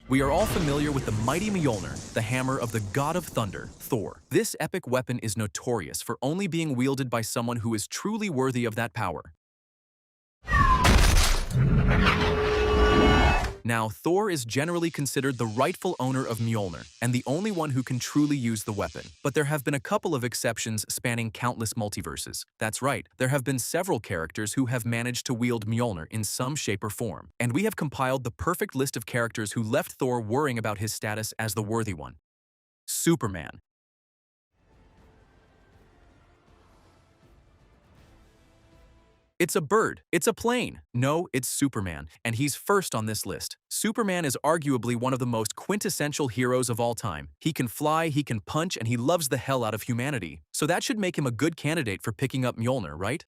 We are all familiar with the mighty Mjolnir, the hammer of the god of thunder, Thor. This epic weapon is notorious for only being wielded by someone who is truly worthy of that power. Now, Thor is generally considered the rightful owner of Mjolnir and the only one who can truly use the weapon. But there have been a couple of exceptions spanning countless multiverses. That's right, there have been several characters who have managed to wield Mjolnir in some shape or form. And we have compiled the perfect list of characters who left Thor worrying about his status as the worthy one. Superman. It's a bird. It's a plane. No, it's Superman, and he's first on this list. Superman is arguably one of the most quintessential heroes of all time. He can fly, he can punch, and he loves the hell out of humanity. So that should make him a good candidate for picking up Mjolnir, right?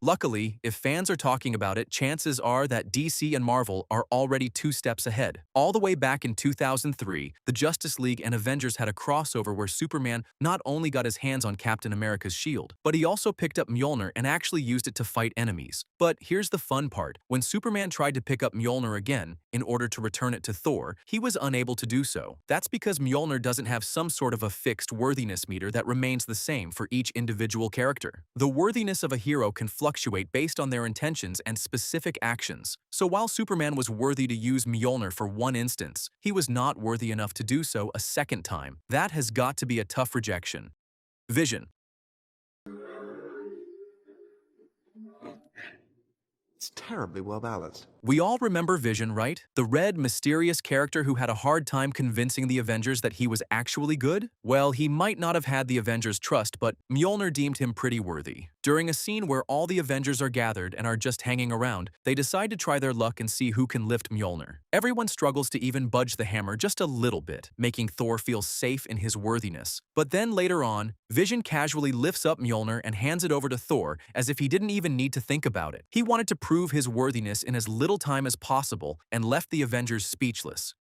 Luckily, if fans are talking about it, chances are that DC and Marvel are already 2 steps ahead. All the way back in 2003, the Justice League and Avengers had a crossover where Superman not only got his hands on Captain America's shield, but he also picked up Mjolnir and actually used it to fight enemies. But here's the fun part. When Superman tried to pick up Mjolnir again, in order to return it to Thor, he was unable to do so. That's because Mjolnir doesn't have some sort of a fixed worthiness meter that remains the same for each individual character. The worthiness of a hero can fluctuate based on their intentions and specific actions. So while Superman was worthy to use Mjolnir for one instance, he was not worthy enough to do so a second time. That has got to be a tough rejection. Vision. It's terribly well balanced. We all remember Vision, right? The red, mysterious character who had a hard time convincing the Avengers that he was actually good? Well, he might not have had the Avengers' trust, but Mjolnir deemed him pretty worthy. During a scene where all the Avengers are gathered and are just hanging around, they decide to try their luck and see who can lift Mjolnir. Everyone struggles to even budge the hammer just a little bit, making Thor feel safe in his worthiness. But then later on, Vision casually lifts up Mjolnir and hands it over to Thor as if he didn't even need to think about it. He wanted to prove his worthiness in as little time as possible and left the Avengers speechless.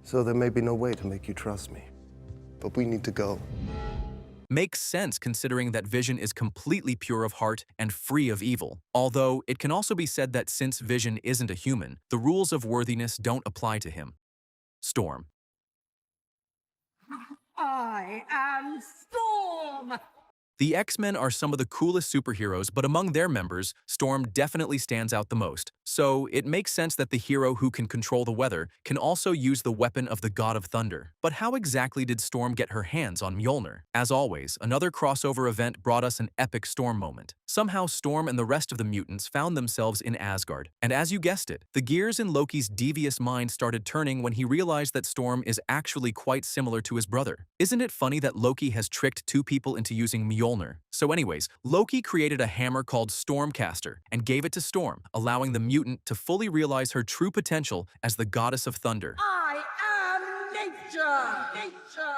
So there may be no way to make you trust me, but we need to go. Makes sense considering that Vision is completely pure of heart and free of evil. Although, it can also be said that since Vision isn't a human, the rules of worthiness don't apply to him. Storm. I am Storm! The X-Men are some of the coolest superheroes, but among their members, Storm definitely stands out the most. So it makes sense that the hero who can control the weather can also use the weapon of the God of Thunder. But how exactly did Storm get her hands on Mjolnir? As always, another crossover event brought us an epic Storm moment. Somehow Storm and the rest of the mutants found themselves in Asgard. And as you guessed it, the gears in Loki's devious mind started turning when he realized that Storm is actually quite similar to his brother. Isn't it funny that Loki has tricked 2 people into using Mjolnir? So anyways, Loki created a hammer called Stormcaster and gave it to Storm, allowing the mutant to fully realize her true potential as the goddess of thunder. I am nature! Nature!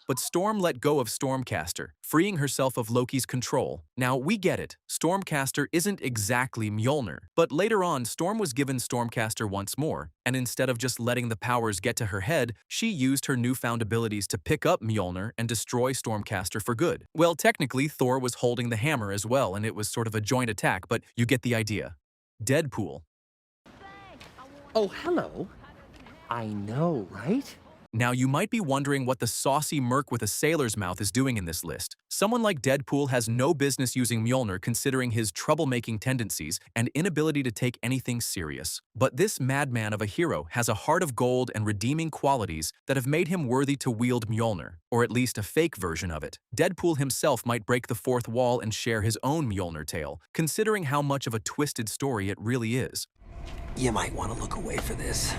But Storm let go of Stormcaster, freeing herself of Loki's control. Now, we get it. Stormcaster isn't exactly Mjolnir. But later on, Storm was given Stormcaster once more, and instead of just letting the powers get to her head, she used her newfound abilities to pick up Mjolnir and destroy Stormcaster for good. Well, technically, Thor was holding the hammer as well, and it was sort of a joint attack, but you get the idea. Deadpool. Oh, hello. I know, right? Now, you might be wondering what the saucy merc with a sailor's mouth is doing in this list. Someone like Deadpool has no business using Mjolnir considering his troublemaking tendencies and inability to take anything serious. But this madman of a hero has a heart of gold and redeeming qualities that have made him worthy to wield Mjolnir, or at least a fake version of it. Deadpool himself might break the fourth wall and share his own Mjolnir tale, considering how much of a twisted story it really is. You might want to look away for this.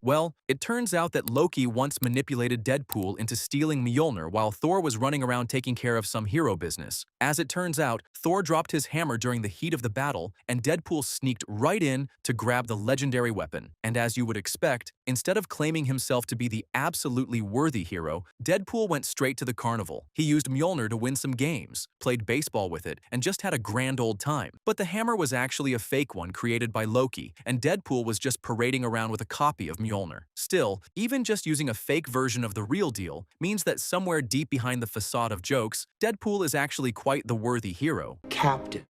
Well, it turns out that Loki once manipulated Deadpool into stealing Mjolnir while Thor was running around taking care of some hero business. As it turns out, Thor dropped his hammer during the heat of the battle, and Deadpool sneaked right in to grab the legendary weapon. And as you would expect, instead of claiming himself to be the absolutely worthy hero, Deadpool went straight to the carnival. He used Mjolnir to win some games, played baseball with it, and just had a grand old time. But the hammer was actually a fake one created by Loki, and Deadpool was just parading around with a copy of Mjolnir. Still, even just using a fake version of the real deal means that somewhere deep behind the facade of jokes, Deadpool is actually quite the worthy hero. Captain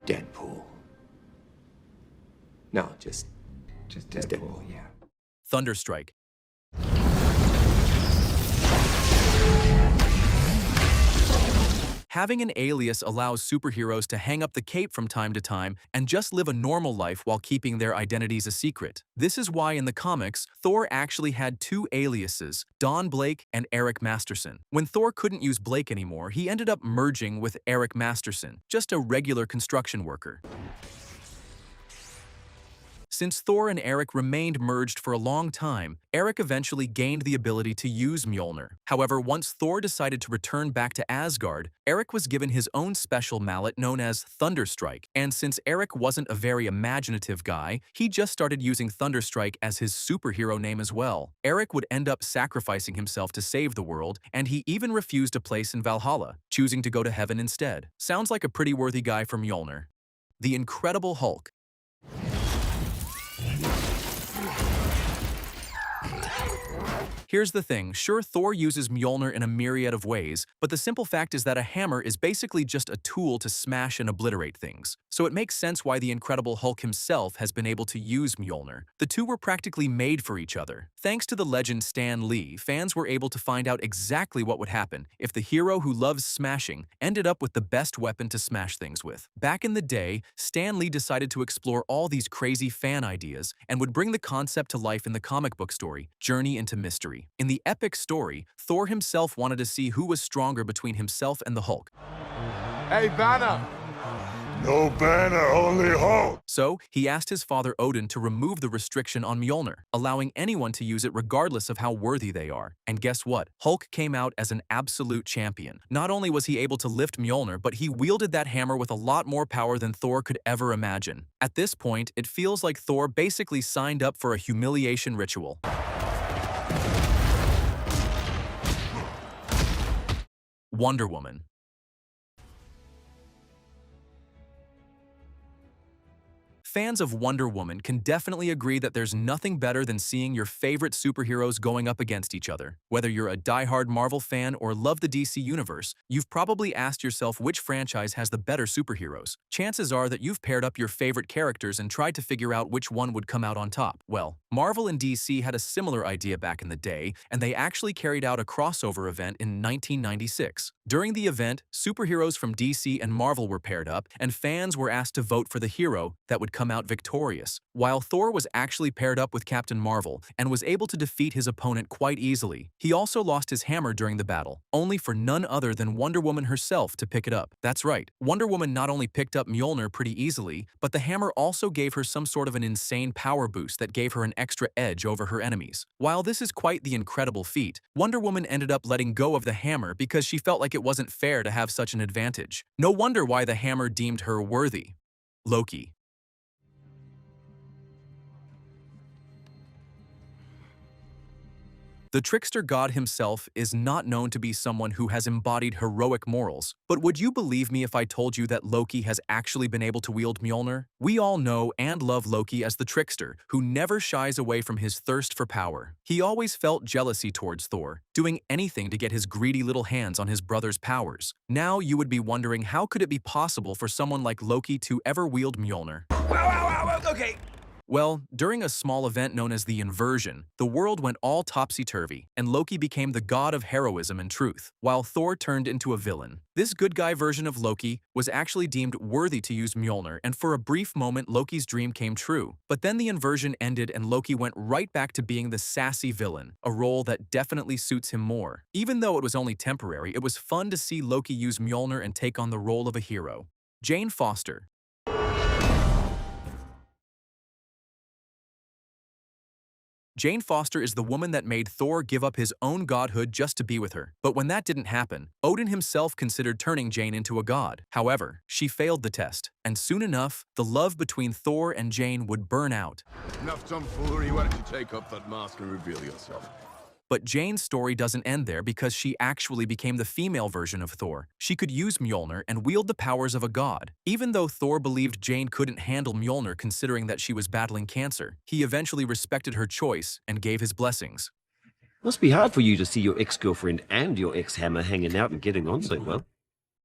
Deadpool. No, just Deadpool, yeah. Thunderstrike. Having an alias allows superheroes to hang up the cape from time to time and just live a normal life while keeping their identities a secret. This is why in the comics, Thor actually had two aliases, Don Blake and Eric Masterson. When Thor couldn't use Blake anymore, he ended up merging with Eric Masterson, just a regular construction worker. Since Thor and Eric remained merged for a long time, Eric eventually gained the ability to use Mjolnir. However, once Thor decided to return back to Asgard, Eric was given his own special mallet known as Thunderstrike, and since Eric wasn't a very imaginative guy, he just started using Thunderstrike as his superhero name as well. Eric would end up sacrificing himself to save the world, and he even refused a place in Valhalla, choosing to go to heaven instead. Sounds like a pretty worthy guy for Mjolnir. The Incredible Hulk. Here's the thing, sure, Thor uses Mjolnir in a myriad of ways, but the simple fact is that a hammer is basically just a tool to smash and obliterate things. So it makes sense why the Incredible Hulk himself has been able to use Mjolnir. The two were practically made for each other. Thanks to the legend Stan Lee, fans were able to find out exactly what would happen if the hero who loves smashing ended up with the best weapon to smash things with. Back in the day, Stan Lee decided to explore all these crazy fan ideas and would bring the concept to life in the comic book story, Journey into Mystery. In the epic story, Thor himself wanted to see who was stronger between himself and the Hulk. Hey, Banner! No banner, only Hulk! So, he asked his father Odin to remove the restriction on Mjolnir, allowing anyone to use it regardless of how worthy they are. And guess what? Hulk came out as an absolute champion. Not only was he able to lift Mjolnir, but he wielded that hammer with a lot more power than Thor could ever imagine. At this point, it feels like Thor basically signed up for a humiliation ritual. Wonder Woman. Fans of Wonder Woman can definitely agree that there's nothing better than seeing your favorite superheroes going up against each other. Whether you're a die-hard Marvel fan or love the DC universe, you've probably asked yourself which franchise has the better superheroes. Chances are that you've paired up your favorite characters and tried to figure out which one would come out on top. Well, Marvel and DC had a similar idea back in the day, and they actually carried out a crossover event in 1996. During the event, superheroes from DC and Marvel were paired up, and fans were asked to vote for the hero that would come out victorious. While Thor was actually paired up with Captain Marvel and was able to defeat his opponent quite easily, he also lost his hammer during the battle, only for none other than Wonder Woman herself to pick it up. That's right, Wonder Woman not only picked up Mjolnir pretty easily, but the hammer also gave her some sort of an insane power boost that gave her an extra edge over her enemies. While this is quite the incredible feat, Wonder Woman ended up letting go of the hammer because she felt like it wasn't fair to have such an advantage. No wonder why the hammer deemed her worthy. Loki. The trickster god himself is not known to be someone who has embodied heroic morals, but would you believe me if I told you that Loki has actually been able to wield Mjolnir? We all know and love Loki as the trickster, who never shies away from his thirst for power. He always felt jealousy towards Thor, doing anything to get his greedy little hands on his brother's powers. Now you would be wondering, how could it be possible for someone like Loki to ever wield Mjolnir? Okay. Well, during a small event known as the Inversion, the world went all topsy-turvy, and Loki became the god of heroism and truth, while Thor turned into a villain. This good guy version of Loki was actually deemed worthy to use Mjolnir, and for a brief moment Loki's dream came true. But then the Inversion ended and Loki went right back to being the sassy villain, a role that definitely suits him more. Even though it was only temporary, it was fun to see Loki use Mjolnir and take on the role of a hero. Jane Foster. Jane Foster is the woman that made Thor give up his own godhood just to be with her. But when that didn't happen, Odin himself considered turning Jane into a god. However, she failed the test, and soon enough, the love between Thor and Jane would burn out. Enough tomfoolery, why don't you take up that mask and reveal yourself? But Jane's story doesn't end there because she actually became the female version of Thor. She could use Mjolnir and wield the powers of a god. Even though Thor believed Jane couldn't handle Mjolnir considering that she was battling cancer, he eventually respected her choice and gave his blessings. Must be hard for you to see your ex-girlfriend and your ex-hammer hanging out and getting on so well.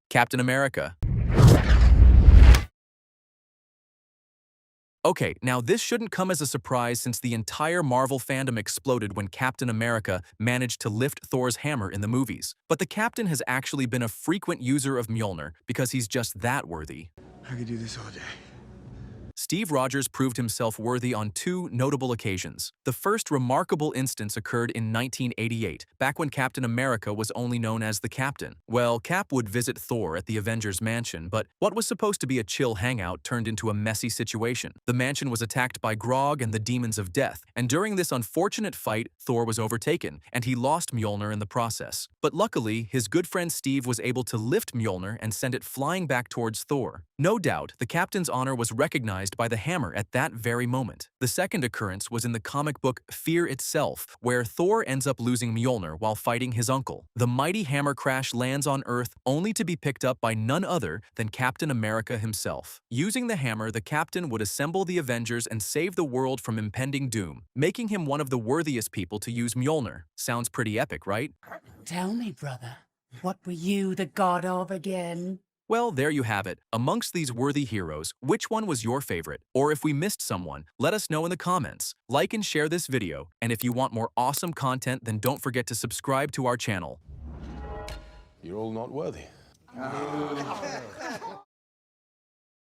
Captain America. Okay, now this shouldn't come as a surprise since the entire Marvel fandom exploded when Captain America managed to lift Thor's hammer in the movies. But the Captain has actually been a frequent user of Mjolnir because he's just that worthy. I could do this all day. Steve Rogers proved himself worthy on two notable occasions. The first remarkable instance occurred in 1988, back when Captain America was only known as the Captain. Well, Cap would visit Thor at the Avengers mansion, but what was supposed to be a chill hangout turned into a messy situation. The mansion was attacked by Grog and the Demons of Death, and during this unfortunate fight, Thor was overtaken, and he lost Mjolnir in the process. But luckily, his good friend Steve was able to lift Mjolnir and send it flying back towards Thor. No doubt, the Captain's honor was recognized by the hammer at that very moment. The second occurrence was in the comic book Fear itself, where Thor ends up losing Mjolnir while fighting his uncle. The mighty hammer crash lands on Earth only to be picked up by none other than Captain America himself. Using the hammer, the Captain would assemble the Avengers and save the world from impending doom, making him one of the worthiest people to use Mjolnir. Sounds pretty epic, right? Tell me, brother, what were you the god of again? Well, there you have it. Amongst these worthy heroes, which one was your favorite? Or if we missed someone, let us know in the comments. Like and share this video, and if you want more awesome content, then don't forget to subscribe to our channel. You're all not worthy.